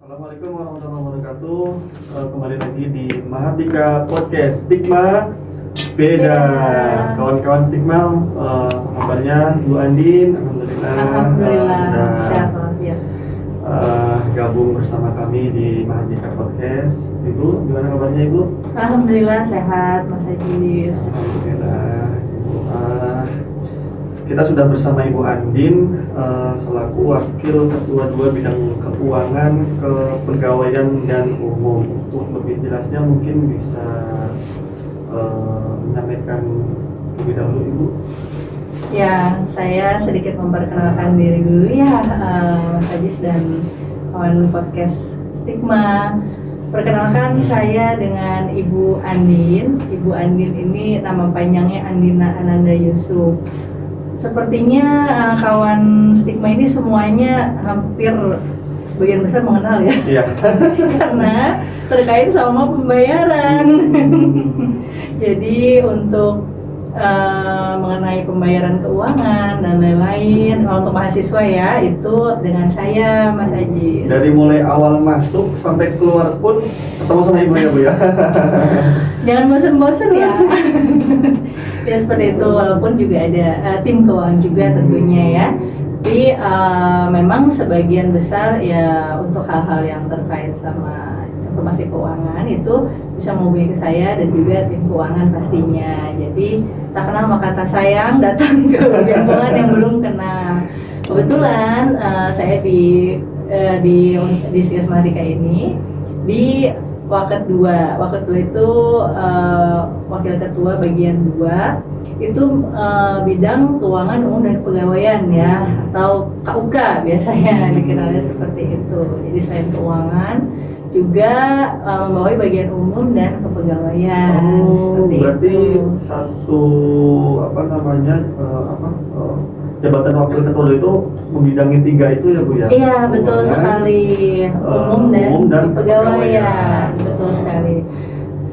Assalamualaikum warahmatullahi wabarakatuh. Kembali lagi di Mahardika Podcast Stigma Beda. Kawan-kawan Stigma, kabarnya Bu Andin? Alhamdulillah sehat walafiat. Gabung bersama kami di Mahardika Podcast. Ibu, gimana kabarnya Ibu? Alhamdulillah sehat, Mas Ajis. Alhamdulillah. Kita sudah bersama Ibu Andin selaku Wakil Ketua 2 Bidang Keuangan, Kepegawaian dan Umum. Untuk lebih jelasnya mungkin bisa menyampaikan terlebih dahulu Ibu. Ya, saya sedikit memperkenalkan diri dulu ya, Mas Ajis dan kawan podcast Stigma. Perkenalkan saya dengan Ibu Andin. Ibu Andin ini nama panjangnya Andina Ananda Yusuf. Sepertinya kawan Stigma ini semuanya hampir sebagian besar mengenal ya. Iya. Karena terkait sama pembayaran. Jadi untuk mengenai pembayaran keuangan dan lain-lain untuk mahasiswa ya, itu dengan saya Mas Ajis. Dari mulai awal masuk sampai keluar pun ketemu sama Ibu ya Bu ya. Jangan bosan-bosan ya. Ya seperti itu, walaupun juga ada tim keuangan juga tentunya ya. Tapi memang sebagian besar ya untuk hal-hal yang terkait sama informasi keuangan itu bisa menghubungi ke saya dan juga tim keuangan pastinya. Jadi tak kenal maka tak sayang, datang ke bagian keuangan yang belum kenal. Kebetulan saya di Sigas Mahardika ini di Waket 2 itu Wakil Ketua bagian 2 itu bidang keuangan umum dan kepegawaian ya, atau KUK biasanya dikenalnya seperti itu. Jadi selain keuangan juga membawahi bagian umum dan kepegawaian. Seperti berarti itu. satu jabatan wakil ketua itu membidangi 3 itu ya Bu ya? Iya betul Keuangan, sekali, umum dan kepegawaian, betul sekali.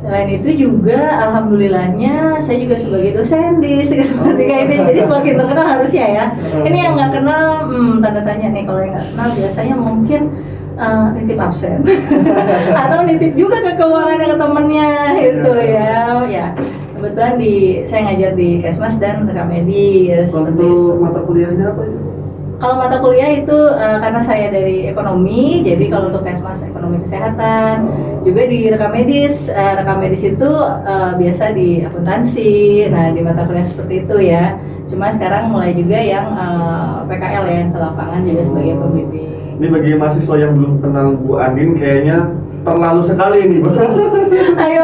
Selain itu juga alhamdulillahnya saya juga sebagai dosen di Sigas Mahardika ini, jadi semakin terkenal harusnya ya. Ini yang nggak kenal tanda tanya nih, kalau yang nggak kenal biasanya mungkin nitip absen atau nitip juga ke keuangan ke temennya itu ya. Kebetulan saya ngajar di Kesmas dan Rekamedis. Untuk mata kuliahnya apa itu? Kalau mata kuliah itu karena saya dari ekonomi, jadi kalau untuk Kesmas ekonomi kesehatan, juga di Rekamedis. Rekamedis itu biasa di akuntansi. Nah, di mata kuliah seperti itu ya. Cuma sekarang mulai juga yang PKL ya, ke lapangan juga sebagai pembimbing. Ini bagi mahasiswa yang belum kenal Bu Andin kayaknya terlalu sekali nih Bu. Ayo,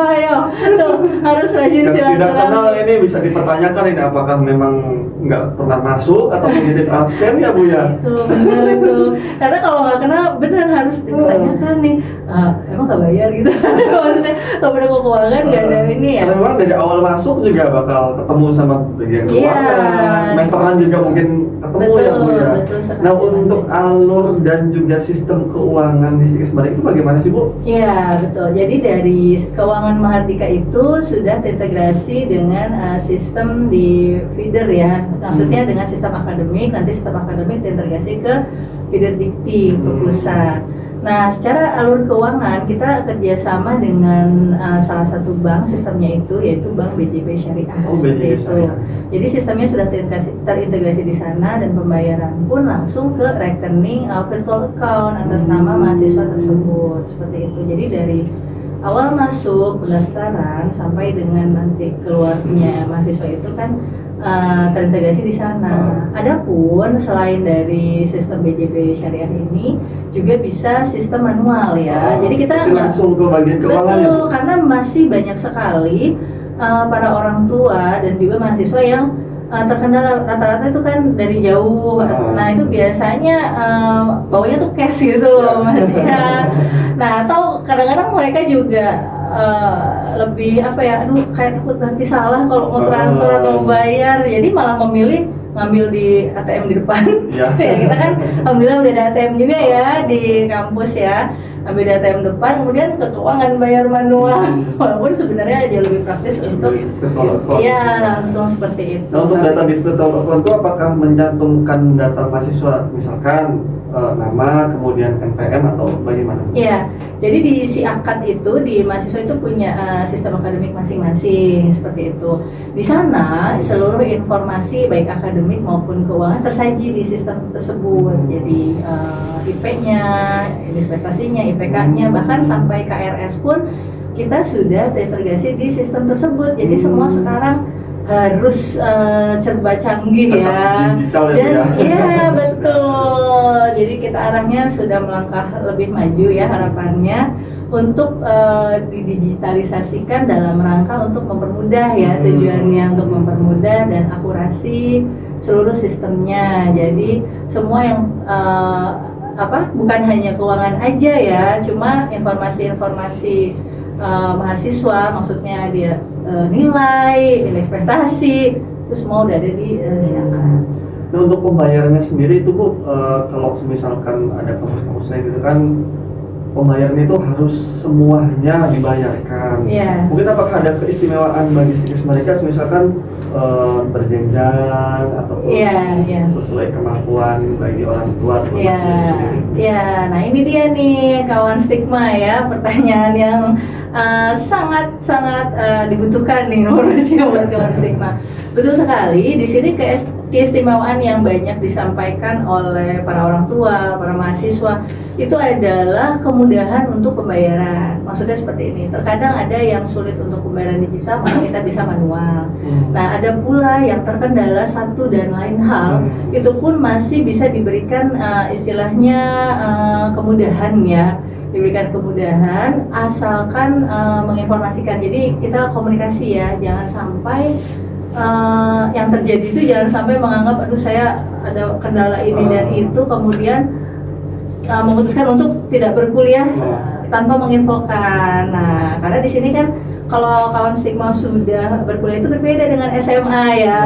tuh harus rajin Yang tidak kenal silaturahmi. ini bisa dipertanyakan ini apakah memang nggak pernah masuk atau menitip absen ya Bu ya? Itu benar itu. Karena kalau nggak kenal benar harus dipertanyakan nih. Emang nggak bayar gitu? Maksudnya kalau udah keuangan nggak ada ini ya. Karena memang dari awal masuk juga bakal ketemu sama bagian keuangan, semesteran juga mungkin ketemu ya Bu ya. Betul sekali, Nah Mas untuk Ajis. alur dan juga sistem keuangan di Sigas Mahardika itu bagaimana sih Bu? Iya betul. Jadi dari keuangan Mahardika itu sudah terintegrasi dengan sistem di feeder ya. Maksudnya dengan sistem akademik, nanti sistem akademik terintegrasi ke feeder dikti ke pusat. Nah, secara alur keuangan kita kerjasama dengan salah satu bank, sistemnya itu yaitu Bank BJB Syariah. BJB Seperti itu. Syariah. Jadi sistemnya sudah terintegrasi di sana dan pembayaran pun langsung ke rekening virtual account atas nama mahasiswa tersebut. Seperti itu. Jadi dari awal masuk pendaftaran sampai dengan nanti keluarnya mahasiswa itu kan terintegrasi di sana. Adapun selain dari sistem BJB Syariah ini juga bisa sistem manual ya. Jadi kita Jadi langsung ke bagian keuangan ya Bu? betul, karena masih banyak sekali para orang tua dan juga mahasiswa yang terkendala, rata-rata itu kan dari jauh. Nah itu biasanya bawanya tuh cash gitu loh Mas ya. Nah atau kadang-kadang mereka juga lebih kayak takut nanti salah kalau mau transfer atau bayar, jadi malah memilih ngambil di ATM di depan. Iya. Ya, kita kan alhamdulillah udah ada ATM juga ya di kampus ya. ambil di ATM depan, kemudian ke keuangan bayar manual. Walaupun sebenarnya jauh lebih praktis untuk iya langsung seperti itu. Nah, untuk data di virtual account itu apakah mencantumkan data mahasiswa, misalkan nama, kemudian NPM atau bagaimana? Iya, jadi di si akad itu di mahasiswa itu punya sistem akademik masing-masing seperti itu. Di sana seluruh informasi baik akademik maupun keuangan tersaji di sistem tersebut. Jadi IP-nya, indeks prestasinya, IPK-nya, bahkan sampai KRS pun kita sudah terintegrasi di sistem tersebut. Jadi semua sekarang harus serba canggih ya. Digital Dan ya. iya betul. Jadi kita arahnya sudah melangkah lebih maju ya harapannya untuk didigitalisasikan dalam rangka untuk mempermudah ya tujuannya untuk mempermudah dan akurasi seluruh sistemnya. Jadi semua yang bukan hanya keuangan aja ya, cuma informasi-informasi mahasiswa, maksudnya dia nilai, indeks prestasi, itu semua udah ada di si akad. Nah, untuk pembayarannya sendiri itu Bu, kalau misalkan ada kampus-kampus lain gitu kan, pembayarannya itu harus semuanya dibayarkan. Iya. Mungkin apakah ada keistimewaan bagi siswa mereka, misalkan berjenjang ataupun sesuai kemampuan bagi orang tua atau mahasiswa sendiri? Iya. Nah ini dia nih kawan stigma ya, pertanyaan yang sangat dibutuhkan nih nomornya buat kawan stigma. Betul sekali, di sini keistimewaan yang banyak disampaikan oleh para orang tua, para mahasiswa itu adalah kemudahan untuk pembayaran. Maksudnya seperti ini, terkadang ada yang sulit untuk pembayaran digital, maka kita bisa manual. Nah ada pula yang terkendala satu dan lain hal, itu pun masih bisa diberikan istilahnya kemudahan ya, diberikan kemudahan asalkan menginformasikan. Jadi kita komunikasi ya, jangan sampai yang terjadi itu jangan sampai menganggap aduh saya ada kendala ini dan itu kemudian memutuskan untuk tidak berkuliah tanpa menginfokan. Nah, karena di sini kan kalau kawan stigma sudah berkuliah itu berbeda dengan SMA ya.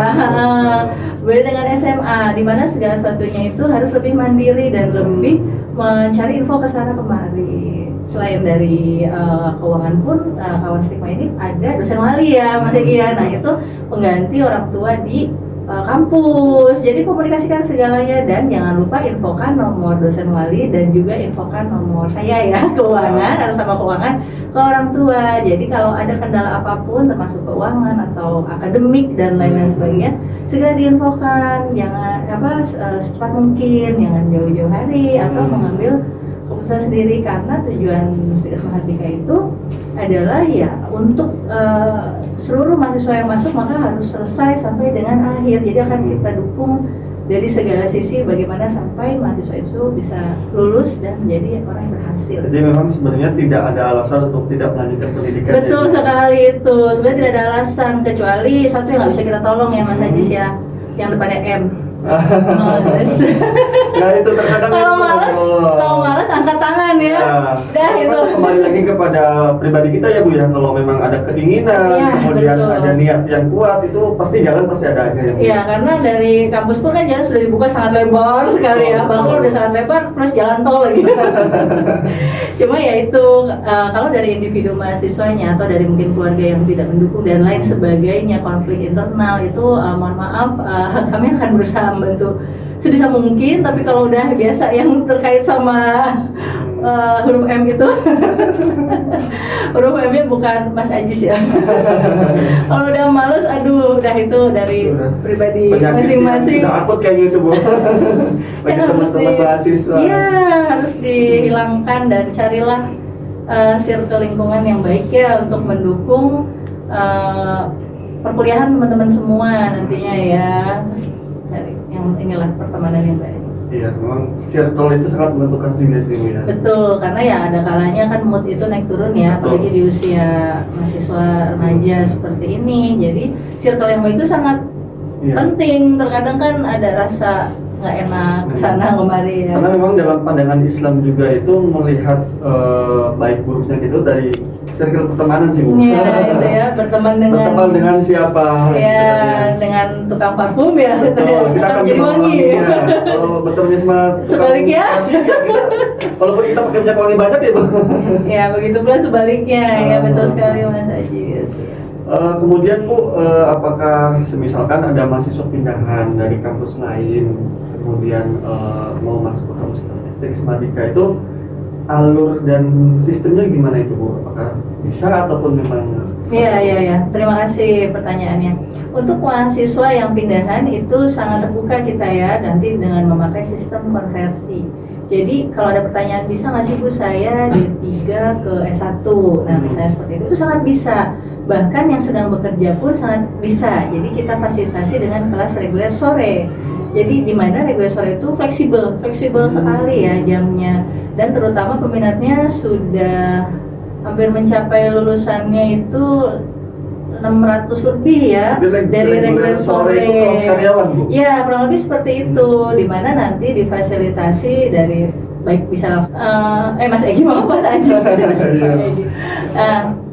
Berbeda dengan SMA di mana segala sesuatunya itu harus lebih mandiri dan lebih mencari info ke sana kemari. Selain dari keuangan pun kawan stigma ini ada dosen wali ya Mas Egi ya. Nah itu pengganti orang tua di kampus. Jadi komunikasikan segalanya dan jangan lupa infokan nomor dosen wali dan juga infokan nomor saya ya keuangan atas nama keuangan ke orang tua. Jadi kalau ada kendala apapun termasuk keuangan atau akademik dan lain-lain sebagainya segera diinfokan. Jangan secepat mungkin, jangan jauh-jauh hari atau mengambil keputusan sendiri, karena tujuan Mustika Mahardika itu adalah ya untuk seluruh mahasiswa yang masuk maka harus selesai sampai dengan akhir. Jadi akan kita dukung dari segala sisi bagaimana sampai mahasiswa itu bisa lulus dan menjadi orang yang berhasil. Jadi memang sebenarnya tidak ada alasan untuk tidak melanjutkan pendidikan. Betul sekali itu. Sebenarnya tidak ada alasan kecuali satu yang nggak bisa kita tolong ya Mas Ajis ya, yang depannya M. Males. Nah itu terkadang kalau males angkat tangan ya. Dah itu. Kembali lagi kepada pribadi kita ya Bu ya. Kalau memang ada keinginan, kemudian betul, ada niat yang kuat, itu pasti jalan pasti ada aja yang. Iya, karena dari kampus pun kan jalan sudah dibuka sangat lebar sekali ya. Bahkan udah sangat lebar plus jalan tol lagi. Cuma ya itu kalau dari individu mahasiswanya atau dari mungkin keluarga yang tidak mendukung dan lain sebagainya, konflik internal itu mohon maaf kami akan berusaha membantu sebisa mungkin, tapi kalau udah biasa yang terkait sama huruf M itu huruf M-nya bukan Mas Ajis ya. Kalau udah males, aduh udah itu dari pribadi masing-masing. Sudah akut kayak gitu Bu. Bagi teman-teman mahasiswa. Iya, harus dihilangkan dan carilah circle lingkungan yang baik ya untuk mendukung perkuliahan teman-teman semua nantinya ya. Yang inilah pertemanan yang baik. Iya, memang circle itu sangat menentukan juga sih Bu ya. Betul, karena ya ada kalanya kan mood itu naik turun ya, apalagi di usia mahasiswa remaja seperti ini. Jadi circle yang baik itu sangat penting. Terkadang kan ada rasa nggak enak kesana kemari ya. Karena memang dalam pandangan Islam juga itu melihat baik buruknya gitu dari circle pertemanan sih Bu. Iya itu ya, berteman dengan siapa? Ya gitu kan, ya. dengan tukang parfum ya. Betul, kita akan jadi wangi. Kalau bertemannya sama Sebaliknya? Walaupun kita pakai minyak wangi banyak ya Bu. Ya begitu pula sebaliknya ya, betul sekali Mas Ajis. Kemudian Bu, apakah semisalkan ada mahasiswa pindahan dari kampus lain, kemudian mau masuk ke kampus Stikes Mardika itu alur dan sistemnya gimana itu Bu? Apakah bisa ataupun memang? Iya. Terima kasih pertanyaannya. Untuk mahasiswa yang pindahan itu sangat terbuka kita ya, nanti dengan memakai sistem konversi. Jadi kalau ada pertanyaan bisa nggak sih Bu saya D3 ke S1? Nah misalnya seperti itu sangat bisa. Bahkan yang sedang bekerja pun sangat bisa. Jadi kita fasilitasi dengan kelas reguler sore. Jadi di mana reguler sore itu fleksibel sekali ya jamnya, dan terutama peminatnya sudah hampir mencapai lulusannya itu 600 lebih ya dari reguler sore itu kelas karyawan Bu? Ya kurang lebih seperti itu, di mana nanti difasilitasi dari baik bisa langsung Mas Egi mau Mas Ajis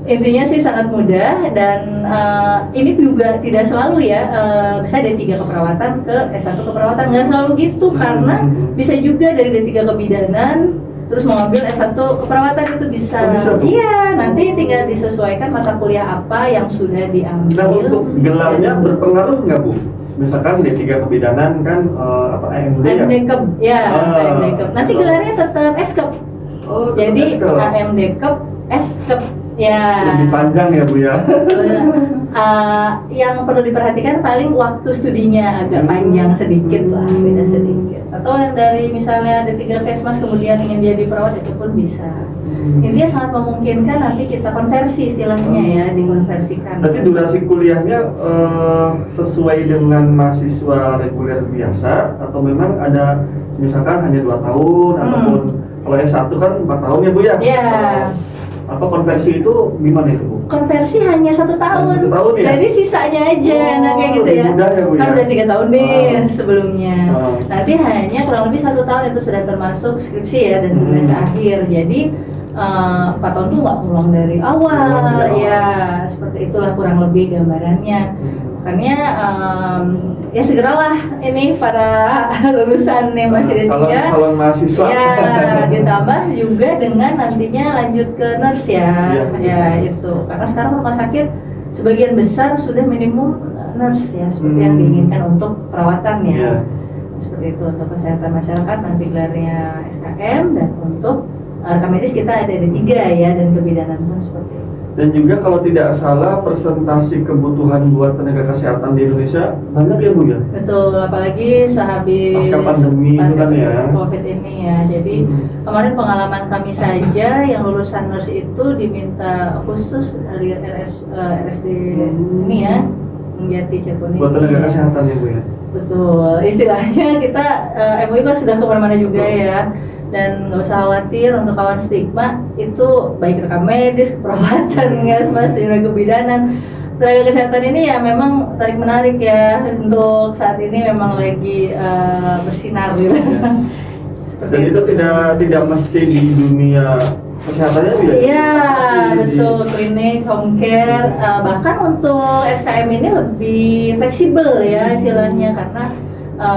intinya sih sangat mudah, dan ini juga tidak selalu ya misalnya D3 keperawatan ke S1 keperawatan, nggak selalu gitu, karena bisa juga dari D3 kebidanan terus mau ambil S1 keperawatan itu bisa. Iya, nanti tinggal disesuaikan mata kuliah apa yang sudah diambil. Nah untuk gelarnya berpengaruh nggak Bu? Misalkan D3 kebidanan kan AMD ya? AMD Kep, ya AMD Kep. Nanti gelarnya tetap S-Kep. Jadi AMD Kep, S-Kep. Ya. Lebih panjang ya Bu ya. Yang perlu diperhatikan paling waktu studinya agak panjang sedikit lah, beda sedikit. Atau yang dari misalnya D3 Kesmas kemudian ingin jadi perawat itu pun bisa. Intinya sangat memungkinkan nanti kita konversi istilahnya ya, dikonversikan. Berarti durasi kuliahnya sesuai dengan mahasiswa reguler biasa atau memang ada misalkan hanya 2 tahun ataupun kalau S1 kan 4 tahun ya Bu ya? Iya. Apa konversi itu gimana itu Bu? Konversi hanya 1 tahun. 1 tahun ya? Jadi sisanya aja, nah kayak gitu ya. Mudah ya Bu kan ya? udah 3 tahun nih sebelumnya. Nanti hanya kurang lebih 1 tahun itu sudah termasuk skripsi ya dan tugas akhir. Jadi 4 tahun itu nggak pulang dari awal, ya seperti itulah kurang lebih gambarannya. Makanya ya segeralah ini para lulusan yang masih D3 calon mahasiswa ya, ditambah juga dengan nantinya lanjut ke nurse ya itu, karena sekarang rumah sakit sebagian besar sudah minimum nurse ya, seperti yang diinginkan untuk perawatan ya. Seperti itu untuk kesehatan masyarakat nanti gelarnya SKM, dan untuk rekam medis kita ada D3 ya, dan kebidanan pun seperti itu. Dan juga kalau tidak salah presentasi kebutuhan buat tenaga kesehatan di Indonesia banyak ya Bu ya? Betul, apalagi sehabis pasca pandemi itu kan ya, COVID ini ya. Jadi kemarin pengalaman kami saja yang lulusan nurse itu diminta khusus dari RSD ini ya, Jati Cirebon ini. Buat tenaga kesehatan ya Bu ya? Betul, istilahnya kita MUI kan sudah kemana-mana juga ya. Dan nggak usah khawatir untuk kawan stigma itu, baik rekam medis, keperawatan, ngasmas, juga kebidanan, tenaga kesehatan ini ya memang tarik menarik ya, untuk saat ini memang lagi bersinar gitu. Dan itu tidak mesti di dunia kesehatannya ya? Iya betul, klinik, home care, bahkan untuk SKM ini lebih fleksibel ya istilahnya, karena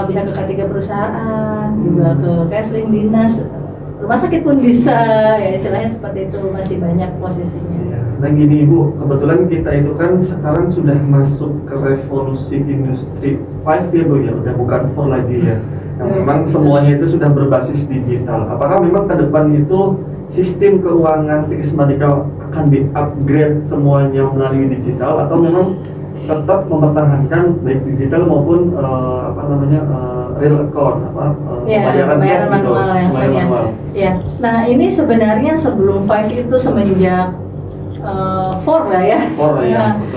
bisa ke ketiga perusahaan, juga ke Kesling, dinas, rumah sakit pun bisa ya, istilahnya seperti itu, masih banyak posisinya. Nah gini Ibu, kebetulan kita itu kan sekarang sudah masuk ke revolusi industri 5 ya Bu ya, udah bukan 4 lagi ya. Yang memang semuanya itu sudah berbasis digital. Apakah memang ke depan itu sistem keuangan Stikes Mardika akan di-upgrade semuanya melalui digital, atau memang tetap mempertahankan baik digital maupun real account pembayaran cash gitu, manual. Ya. Nah ini sebenarnya sebelum 5 itu semenjak 4 lah ya.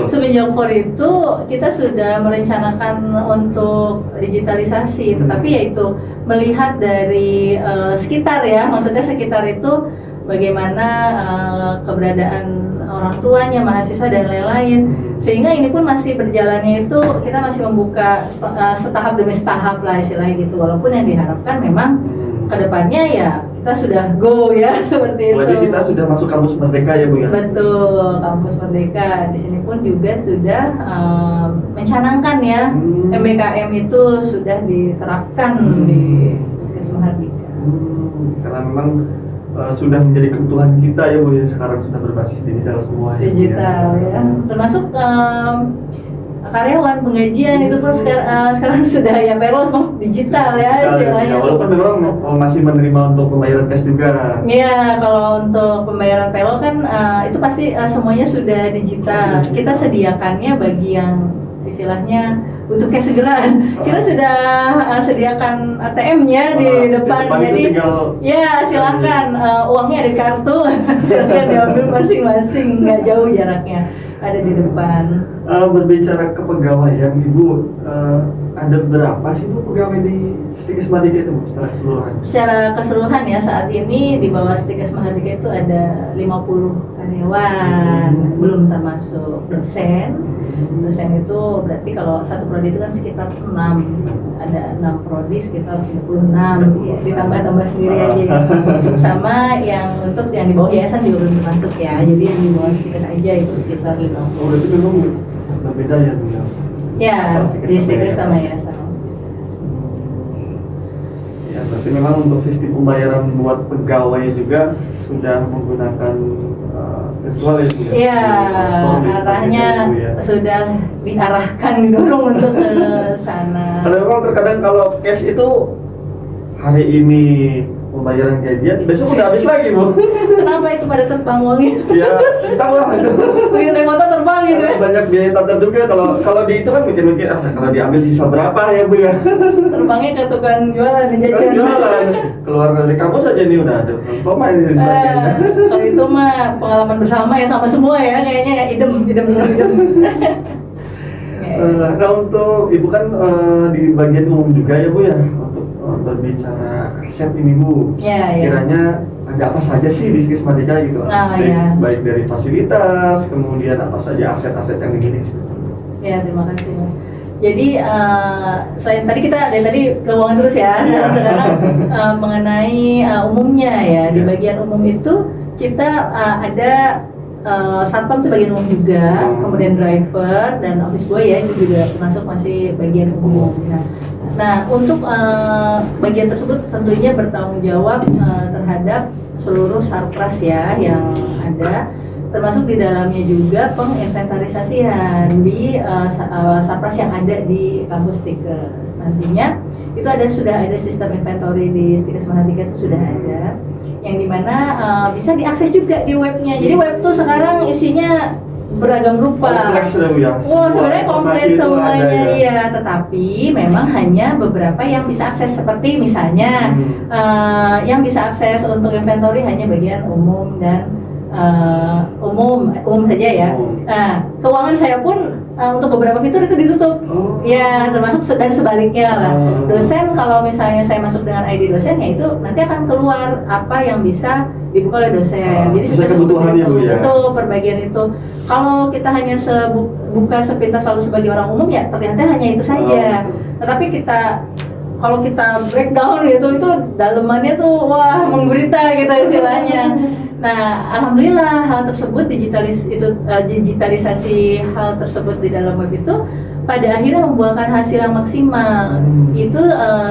Semenjak 4 itu kita sudah merencanakan untuk digitalisasi, tetapi yaitu melihat dari sekitar ya, maksudnya sekitar itu bagaimana keberadaan orang tuanya, mahasiswa dan lain-lain. Sehingga ini pun masih berjalannya itu kita masih membuka setahap demi setahap lah istilahnya gitu. Walaupun yang diharapkan memang kedepannya ya kita sudah go ya seperti itu. Jadi kita sudah masuk kampus Merdeka ya Bu ya? Betul, kampus Merdeka. Di sini pun juga sudah mencanangkan ya MBKM itu sudah diterapkan di Puskesmas Mahardika. Karena memang sudah menjadi kebutuhan kita ya Bu ya, sekarang sudah berbasis digital semua ya. Digital ya. Termasuk karyawan penggajian itu pun sekarang sudah ya payroll semua digital ya istilahnya. Ya, walaupun memang masih menerima untuk pembayaran cash juga. Iya, kalau untuk pembayaran payroll kan itu pasti semuanya sudah digital. Kita sediakannya bagi yang istilahnya untuk cash segera. Kita sudah sediakan ATM-nya di depan, jadi ya silahkan uangnya ada di kartu, silahkan diambil masing-masing, nggak jauh jaraknya, ada di depan. Berbicara kepegawaian Ibu, ada berapa sih Bu pegawai di Stikes Mahardika itu Bu secara keseluruhan? Secara keseluruhan ya saat ini di bawah Stikes Mahardika itu ada 50 karyawan, belum termasuk dosen. Dosen itu berarti kalau satu prodi itu kan sekitar 6, ada 6 prodi sekitar 36 ya, ditambah sendiri aja ya. Sama yang untuk yang di bawah yayasan juga belum termasuk ya, jadi yang di bawah Stikes aja itu sekitar 50. Oh berarti memang berbeda ya Bu ya? Ya, di Stikes sama yayasan. Ya berarti memang untuk sistem pembayaran buat pegawai juga sudah menggunakan virtual ya Bu ya? Iya, arahnya sudah diarahkan, didorong untuk ke sana. Karena memang terkadang kalau cash itu hari ini pembayaran gajian, besok udah habis lagi Bu. Kenapa itu pada terbang uangnya? Ya, entah lah itu. Begitu naik motor terbang gitu ya? Banyak biaya tak terduga, kalau di itu kan mikir-mikir, kalau diambil sisa berapa ya Bu ya? Terbangnya ke tukang jualan dan jajan. Jualan, keluar dari kampus aja nih udah ada koma ini sebagainya. Kalau itu mah pengalaman bersama ya, sama semua ya kayaknya ya, idem. Nah untuk Ibu kan di bagian umum juga ya Bu ya, untuk berbicara aset ini Bu. Ya. Kiranya ada apa saja sih di Stikes Mahardika gitu? Baik dari fasilitas, kemudian apa saja aset-aset yang dimiliki. Ya, terima kasih Mas. Jadi selain tadi kita dari tadi keuangan terus ya, sekarang mengenai umumnya ya, di bagian umum itu kita ada satpam itu bagian umum juga, kemudian driver dan office boy ya itu juga termasuk masih bagian umum. Nah untuk bagian tersebut tentunya bertanggung jawab terhadap seluruh sarpras ya yang ada, termasuk di dalamnya juga penginventarisasian di sarpras yang ada di kampus Stikes. Nantinya itu sudah ada sistem inventory di Stikes Mahardika itu sudah ada, yang dimana bisa diakses juga di webnya. Jadi web tuh sekarang isinya beragam rupa. Kompleks ya. Wow, sebenarnya komplit semuanya iya, tetapi memang hanya beberapa yang bisa akses, seperti misalnya yang bisa akses untuk inventory hanya bagian umum dan umum saja ya. Keuangan saya pun untuk beberapa fitur itu ditutup. Ya, termasuk dan sebaliknya lah. Dosen kalau misalnya saya masuk dengan ID dosen ya itu nanti akan keluar apa yang bisa dibuka oleh dosen. Jadi sesuai kebutuhannya Bu ya. Itu perbagian itu. Kalau kita hanya buka sepintas selalu sebagai orang umum ya ternyata hanya itu saja. Tetapi kalau kita breakdown itu dalemannya tuh wah menggurita gitu istilahnya. Nah, alhamdulillah hal tersebut digitalisasi hal tersebut di dalam web itu pada akhirnya membuahkan hasil yang maksimal. Itu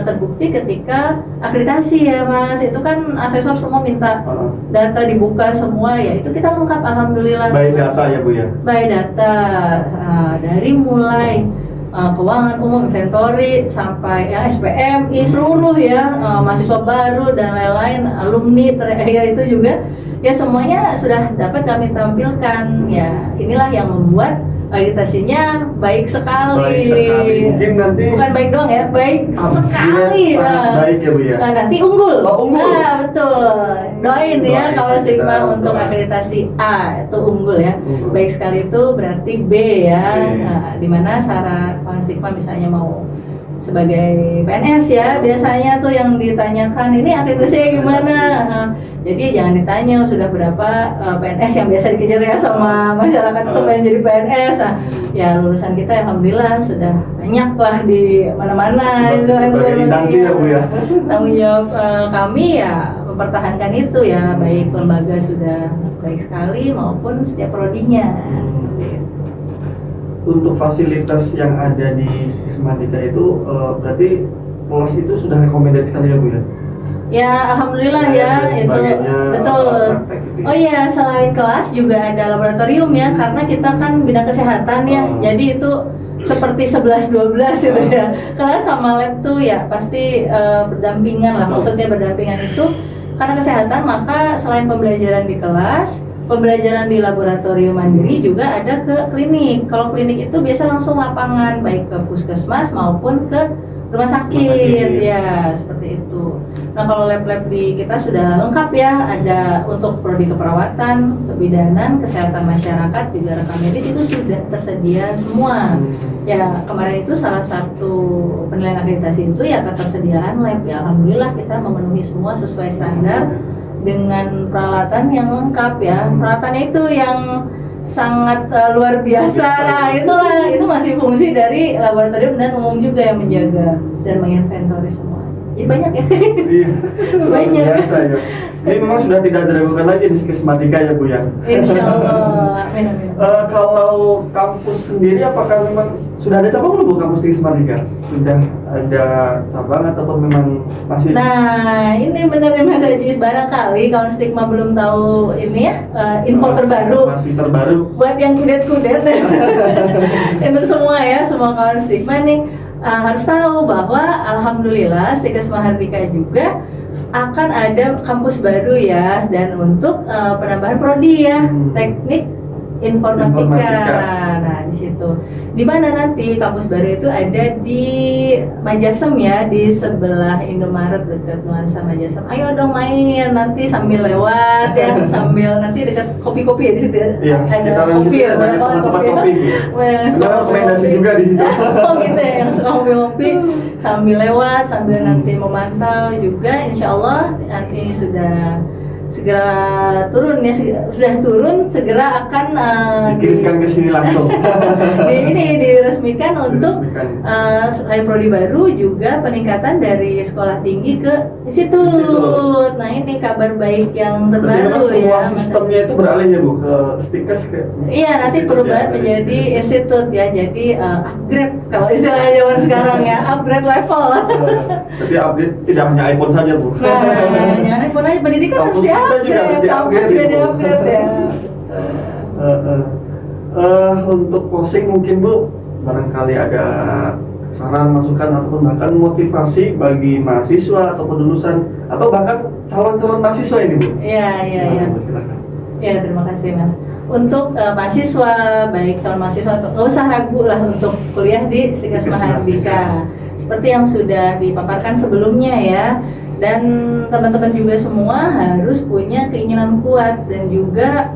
terbukti ketika akreditasi ya Mas. Itu kan asesor semua minta data dibuka semua ya. Itu kita lengkap alhamdulillah. By data ya Bu ya. By data dari mulai keuangan umum, inventory sampai yang SPMI seluruh ya, mahasiswa baru dan lain-lain, alumni ya itu juga ya semuanya sudah dapat kami tampilkan ya. Inilah yang membuat akreditasinya baik sekali. Mungkin nanti bukan baik doang ya, baik sekali. Sangat baik ya Bu ya. Nanti unggul. Unggul. Betul. Doain ya kalau Sigma untuk akreditasi A itu unggul ya. Baik sekali itu berarti B ya. Dimana syarat kalau Sigma misalnya mau sebagai PNS ya, biasanya tuh yang ditanyakan ini akreditasinya gimana. Nah, jadi jangan ditanya sudah berapa PNS yang biasa dikejar ya sama masyarakat itu pengen jadi PNS. Nah, ya lulusan kita alhamdulillah sudah banyak lah di mana-mana. Sebagai instansi ya Bu ya. Tanggung jawab kami ya mempertahankan itu ya, baik lembaga sudah baik sekali maupun setiap prodinya. Untuk fasilitas yang ada di Stikesmatika itu berarti kelas itu sudah recommended sekali ya Bu ya? Ya alhamdulillah ya itu betul. Gitu. Oh iya, selain kelas juga ada laboratorium ya, karena kita kan bidang kesehatan ya. Jadi itu seperti 11-12 gitu ya. Kelas sama lab tuh ya pasti berdampingan lah. Maksudnya berdampingan itu karena kesehatan, maka selain pembelajaran di kelas, pembelajaran di laboratorium mandiri juga ada ke klinik. Kalau klinik itu biasa langsung lapangan, baik ke puskesmas maupun ke rumah sakit. Ya seperti itu. Nah kalau lab-lab di kita sudah lengkap ya, ada untuk prodi keperawatan, kebidanan, kesehatan masyarakat, juga rekam medis itu sudah tersedia semua. Ya kemarin itu salah satu penilaian akreditasi itu ya ketersediaan lab ya, alhamdulillah kita memenuhi semua sesuai standar dengan peralatan yang lengkap ya. Peralatannya itu yang sangat luar biasa. Nah itulah, itu masih fungsi dari laboratorium dan umum juga yang menjaga dan menginventory semua. Jadi banyak ya. Iya. Banyak. Biasa ya. Ini memang sudah tidak diragukan lagi di Stikesmatika ya Bu ya. Insya Allah. Amin amin. Kalau kampus sendiri apakah memang sudah ada cabang belum Bu kampus Stikesmatika? Sudah ada cabang ataupun memang masih? Nah ini benar nih Mas Ajis, barangkali kalau Stigma belum tahu ini ya info terbaru. Masih terbaru. Buat yang kudet-kudet itu semua ya, semua kawan Stigma nih harus tahu bahwa alhamdulillah Stikes Mahardika juga akan ada kampus baru ya, dan untuk penambahan prodi ya, teknik informatika. Nah di situ, di mana nanti kampus baru itu ada di Majasem ya, di sebelah Indomaret dekat Nuansa Majasem. Ayo dong main nanti sambil lewat ya, sambil nanti dekat kopi-kopi ya di situ ya. Iya, kita kopi ya, banyak tempat kopi. Ada rekomendasi juga di situ. Oh gitu ya, yang suka ngopi-ngopi sambil lewat, sambil nanti memantau juga. Insya Allah nanti sudah segera turun ya, sudah turun, segera akan dikirimkan ke sini langsung. diresmikan untuk selain prodi baru juga peningkatan dari sekolah tinggi ke institut. Nah ini kabar baik yang terbaru ya. Semua sistemnya itu beralih ya Bu ke Stikes ke. Iya nanti perubahan menjadi institut ya, jadi upgrade kalau istilahnya zaman sekarang ya, upgrade level. Jadi upgrade tidak hanya iPhone saja Bu. Nah, jangan iPhone aja, pendidikan harus kampus juga harus di-upgrade ya. Untuk closing mungkin Bu, barangkali ada saran, masukan ataupun bahkan motivasi bagi mahasiswa ataupun lulusan atau bahkan calon-calon mahasiswa ini Bu. Iya. Silakan. Ya terima kasih Mas. Untuk mahasiswa, baik calon mahasiswa atau nggak usah ragu lah untuk kuliah di Stikes Mahardika. Seperti yang sudah dipaparkan sebelumnya ya. Dan teman-teman juga semua harus punya keinginan kuat dan juga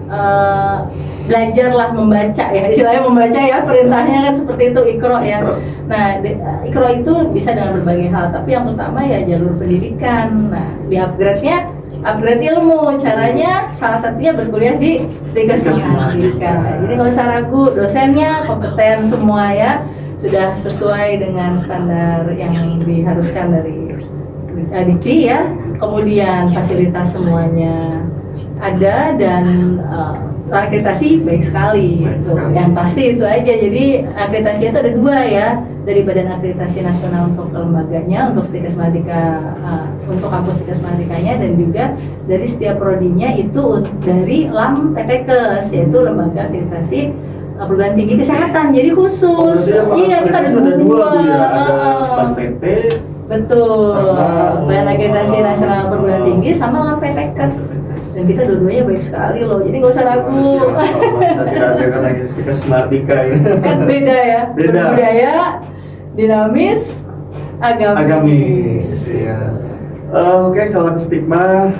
belajarlah membaca ya, istilahnya membaca ya, perintahnya kan seperti itu, Iqra ya. Nah Iqra itu bisa dengan berbagai hal, tapi yang utama ya jalur pendidikan. Nah di upgrade ilmu, caranya salah satunya berkuliah di Stikes Mahardika. Jadi nggak usah ragu, dosennya kompeten semua ya, sudah sesuai dengan standar yang diharuskan dari Dikti ya. Kemudian fasilitas semuanya ada dan akreditasi baik sekali. Yang pasti itu aja. Jadi akreditasi itu ada dua ya, dari Badan Akreditasi Nasional untuk lembaganya, untuk Stikes Mahardika, untuk kampus Stikes Mahardikanya, dan juga dari setiap prodinya itu dari LAM PTKes, yaitu Lembaga Akreditasi Perguruan Tinggi Kesehatan. Jadi khusus. Iya, kita ada dua. Ada PT. Betul. Badan Akreditasi Nasional Perguruan Tinggi sama LAM PTKes. Dan kita dua-duanya baik sekali loh. Jadi nggak usah ragu. Tidak ada lagi Stikes Mahardika ini. Kan beda ya. Beda. Budaya, dinamis, agamis. Iya. Oke, kalau Stigma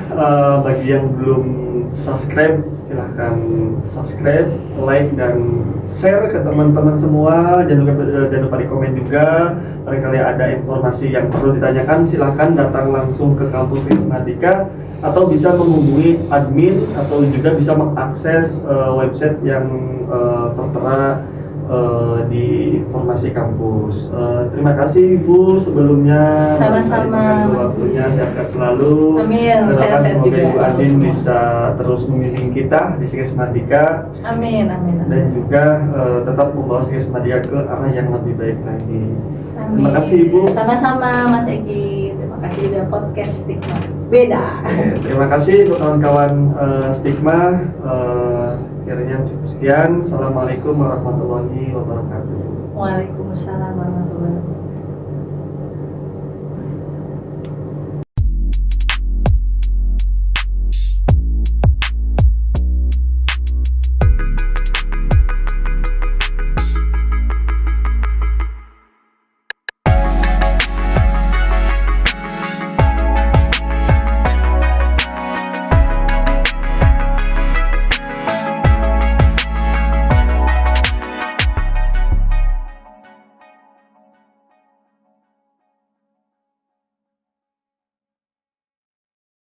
bagi yang belum subscribe, silahkan subscribe, like dan share ke teman-teman semua. Jangan lupa di komen juga. Barangkali ada informasi yang perlu ditanyakan, silahkan datang langsung ke kampus Stikma Mardika atau bisa menghubungi admin atau juga bisa mengakses website yang tertera di informasi kampus. Terima kasih Ibu sebelumnya. Sama-sama. Waktunya sehat-sehat selalu. Amin. Sehat-sehat Semoga juga. Ibu Adin bisa terus membimbing kita di Stikma Mardika. Amin, amin, amin. Dan juga tetap membawa Stikma Mardika ke arah yang lebih baik lagi. Amin. Terima kasih Ibu. Sama-sama Mas Egi. Terima kasih juga podcast Stikma. Beda. Terima kasih untuk kawan-kawan Stikma. Kiranya cukup sekian. Assalamualaikum warahmatullahi wabarakatuh. Waalaikumsalam warahmatullahi wabarakatuh.